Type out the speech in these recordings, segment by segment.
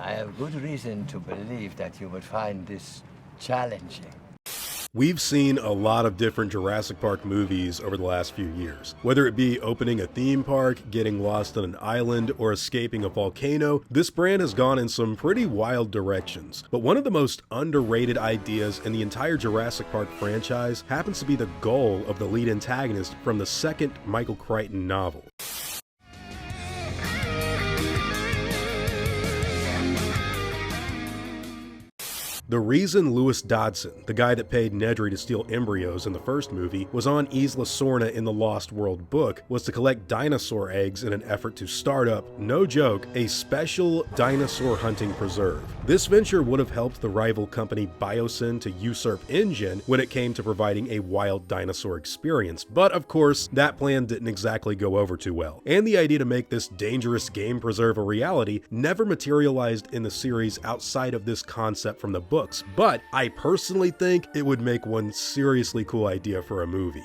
I have good reason to believe that you would find this challenging. We've seen a lot of different Jurassic Park movies over the last few years. Whether it be opening a theme park, getting lost on an island, or escaping a volcano, this brand has gone in some pretty wild directions. But one of the most underrated ideas in the entire Jurassic Park franchise happens to be the goal of the lead antagonist from the second Michael Crichton novel. The reason Louis Dodson, the guy that paid Nedry to steal embryos in the first movie, was on Isla Sorna in the Lost World book was to collect dinosaur eggs in an effort to start up, no joke, a special dinosaur hunting preserve. This venture would have helped the rival company Biosyn to usurp InGen when it came to providing a wild dinosaur experience, but of course, that plan didn't exactly go over too well. And the idea to make this dangerous game preserve a reality never materialized in the series outside of this concept from the book. But I personally think it would make one seriously cool idea for a movie.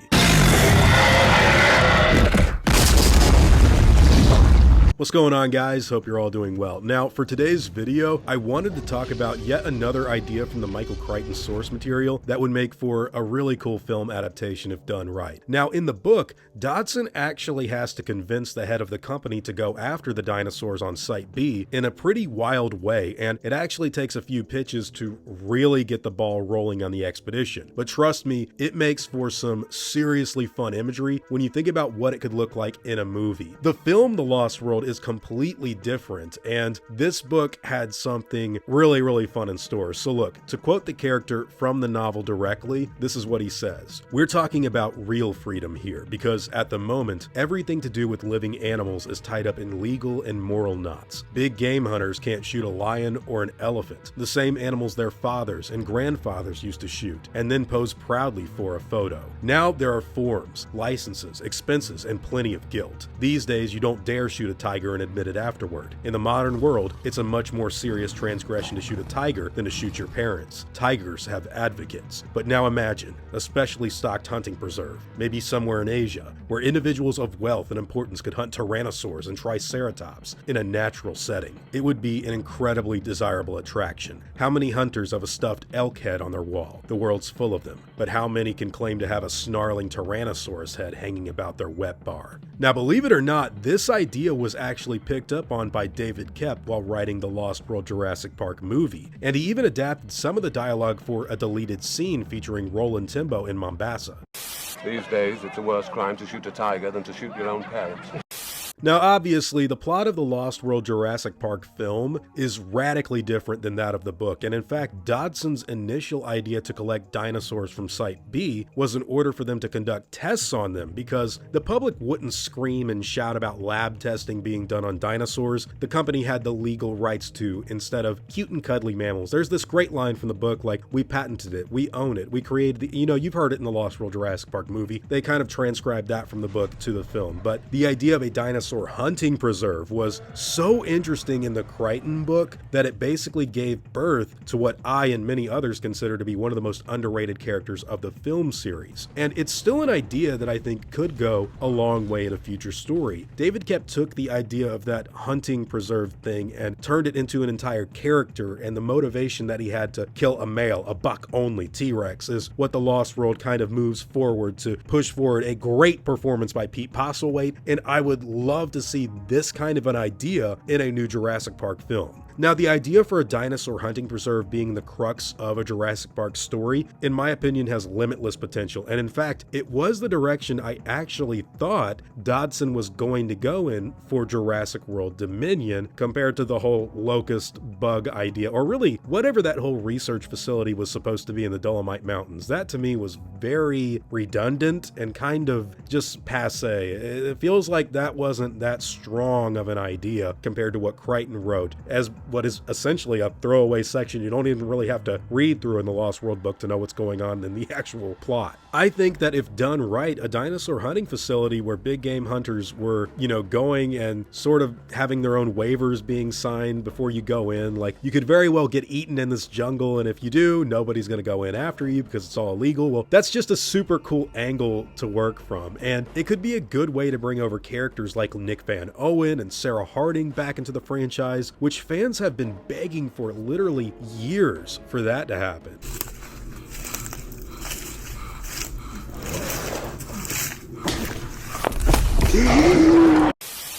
What's going on, guys? Hope you're all doing well. Now, for today's video, I wanted to talk about yet another idea from the Michael Crichton source material that would make for a really cool film adaptation if done right. Now, in the book, Dodson actually has to convince the head of the company to go after the dinosaurs on Site B in a pretty wild way, and it actually takes a few pitches to really get the ball rolling on the expedition. But trust me, it makes for some seriously fun imagery when you think about what it could look like in a movie. The film The Lost World is completely different, and this book had something really fun in store. So look, to quote the character from the novel directly, this is what he says. "We're talking about real freedom here, because at the moment, everything to do with living animals is tied up in legal and moral knots. Big game hunters can't shoot a lion or an elephant, the same animals their fathers and grandfathers used to shoot, and then pose proudly for a photo. Now there are forms, licenses, expenses, and plenty of guilt. These days, you don't dare shoot a tiger and admit it afterward. In the modern world, it's a much more serious transgression to shoot a tiger than to shoot your parents. Tigers have advocates. But now imagine a specially stocked hunting preserve, maybe somewhere in Asia, where individuals of wealth and importance could hunt tyrannosaurs and triceratops in a natural setting. It would be an incredibly desirable attraction. How many hunters have a stuffed elk head on their wall? The world's full of them. But how many can claim to have a snarling tyrannosaurus head hanging about their wet bar?" Now, believe it or not, this idea was actually picked up on by David Koepp while writing the Lost World Jurassic Park movie, and he even adapted some of the dialogue for a deleted scene featuring Roland Tembo in Mombasa. "These days, it's a worse crime to shoot a tiger than to shoot your own parents." Now, obviously, the plot of the Lost World Jurassic Park film is radically different than that of the book, and in fact, Dodson's initial idea to collect dinosaurs from Site B was in order for them to conduct tests on them, because the public wouldn't scream and shout about lab testing being done on dinosaurs. The company had the legal rights to, instead of cute and cuddly mammals. There's this great line from the book like, "We patented it, we own it, we created the," you've heard it in the Lost World Jurassic Park movie. They kind of transcribed that from the book to the film, but the idea of a dinosaur hunting preserve was so interesting in the Crichton book that it basically gave birth to what I and many others consider to be one of the most underrated characters of the film series. And it's still an idea that I think could go a long way in a future story. David Koepp took the idea of that hunting preserve thing and turned it into an entire character, and the motivation that he had to kill a male, a buck-only T-Rex is what the Lost World kind of moves forward to push forward a great performance by Pete Postlethwaite, and I would love to see this kind of an idea in a new Jurassic Park film. Now, the idea for a dinosaur hunting preserve being the crux of a Jurassic Park story, in my opinion, has limitless potential. And in fact, it was the direction I actually thought Dodson was going to go in for Jurassic World Dominion, compared to the whole locust bug idea, or really whatever that whole research facility was supposed to be in the Dolomite Mountains. That to me was very redundant and kind of just passe. It feels like that wasn't that strong of an idea compared to what Crichton wrote as what is essentially a throwaway section you don't even really have to read through in the Lost World book to know what's going on in the actual plot. I think that if done right, a dinosaur hunting facility where big game hunters were, going and sort of having their own waivers being signed before you go in, like you could very well get eaten in this jungle, and if you do, nobody's going to go in after you because it's all illegal. Well, that's just a super cool angle to work from, and it could be a good way to bring over characters like Nick Van Owen and Sarah Harding back into the franchise, which fans have been begging for literally years for that to happen.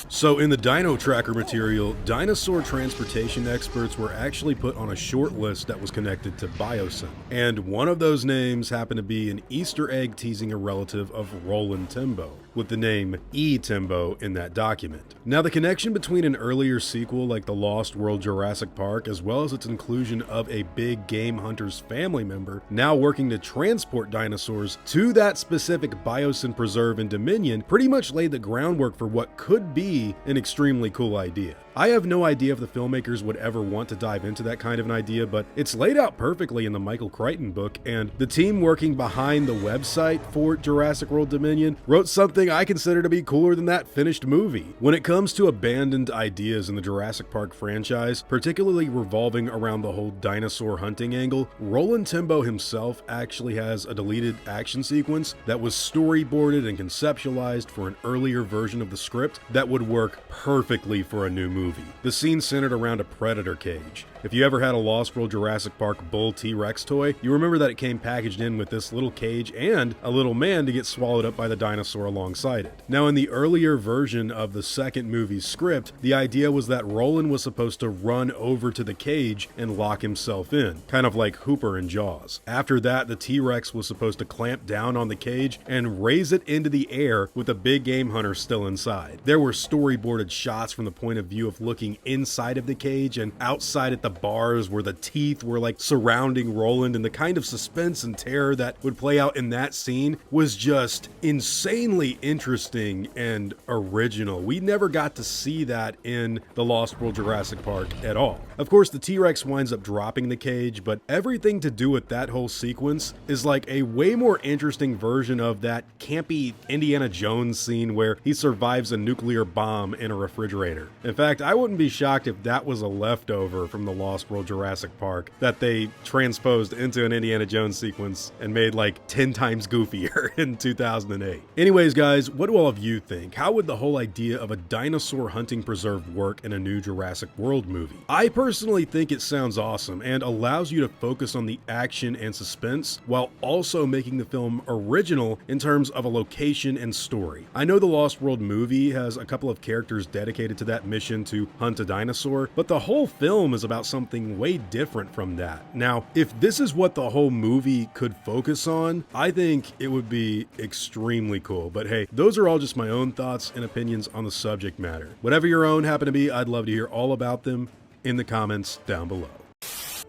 So in the Dino Tracker material, dinosaur transportation experts were actually put on a short list that was connected to Biosyn. And one of those names happened to be an Easter egg teasing a relative of Roland Tembo, with the name E. Tembo in that document. Now the connection between an earlier sequel like The Lost World Jurassic Park, as well as its inclusion of a big game hunter's family member now working to transport dinosaurs to that specific Biosyn preserve in Dominion, pretty much laid the groundwork for what could be an extremely cool idea. I have no idea if the filmmakers would ever want to dive into that kind of an idea, but it's laid out perfectly in the Michael Crichton book, and the team working behind the website for Jurassic World Dominion wrote something I consider to be cooler than that finished movie. When it comes to abandoned ideas in the Jurassic Park franchise, particularly revolving around the whole dinosaur hunting angle, Roland Tembo himself actually has a deleted action sequence that was storyboarded and conceptualized for an earlier version of the script that would work perfectly for a new movie. The scene centered around a predator cage. If you ever had a Lost World Jurassic Park Bull T-Rex toy, you remember that it came packaged in with this little cage and a little man to get swallowed up by the dinosaur alongside it. Now in the earlier version of the second movie's script, the idea was that Roland was supposed to run over to the cage and lock himself in, kind of like Hooper in Jaws. After that, the T-Rex was supposed to clamp down on the cage and raise it into the air with a big game hunter still inside. There were storyboarded shots from the point of view of looking inside of the cage and outside at the bars where the teeth were like surrounding Roland, and the kind of suspense and terror that would play out in that scene was just insanely interesting and original. We never got to see that in the Lost World Jurassic Park at all. Of course, the T-Rex winds up dropping the cage, but everything to do with that whole sequence is like a way more interesting version of that campy Indiana Jones scene where he survives a nuclear bomb in a refrigerator. In fact, I wouldn't be shocked if that was a leftover from the Lost World Jurassic Park that they transposed into an Indiana Jones sequence and made like 10 times goofier in 2008. Anyways, guys, what do all of you think? How would the whole idea of a dinosaur hunting preserve work in a new Jurassic World movie? I personally think it sounds awesome and allows you to focus on the action and suspense while also making the film original in terms of a location and story. I know the Lost World movie has a couple of characters dedicated to that mission to hunt a dinosaur, but the whole film is about something way different from that. Now, if this is what the whole movie could focus on, I think it would be extremely cool. But hey, those are all just my own thoughts and opinions on the subject matter. Whatever your own happen to be, I'd love to hear all about them in the comments down below.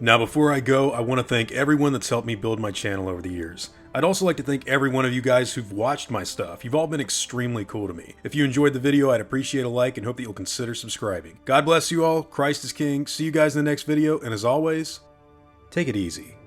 Now, before I go, I want to thank everyone that's helped me build my channel over the years. I'd also like to thank every one of you guys who've watched my stuff. You've all been extremely cool to me. If you enjoyed the video, I'd appreciate a like and hope that you'll consider subscribing. God bless you all. Christ is King. See you guys in the next video. And as always, take it easy.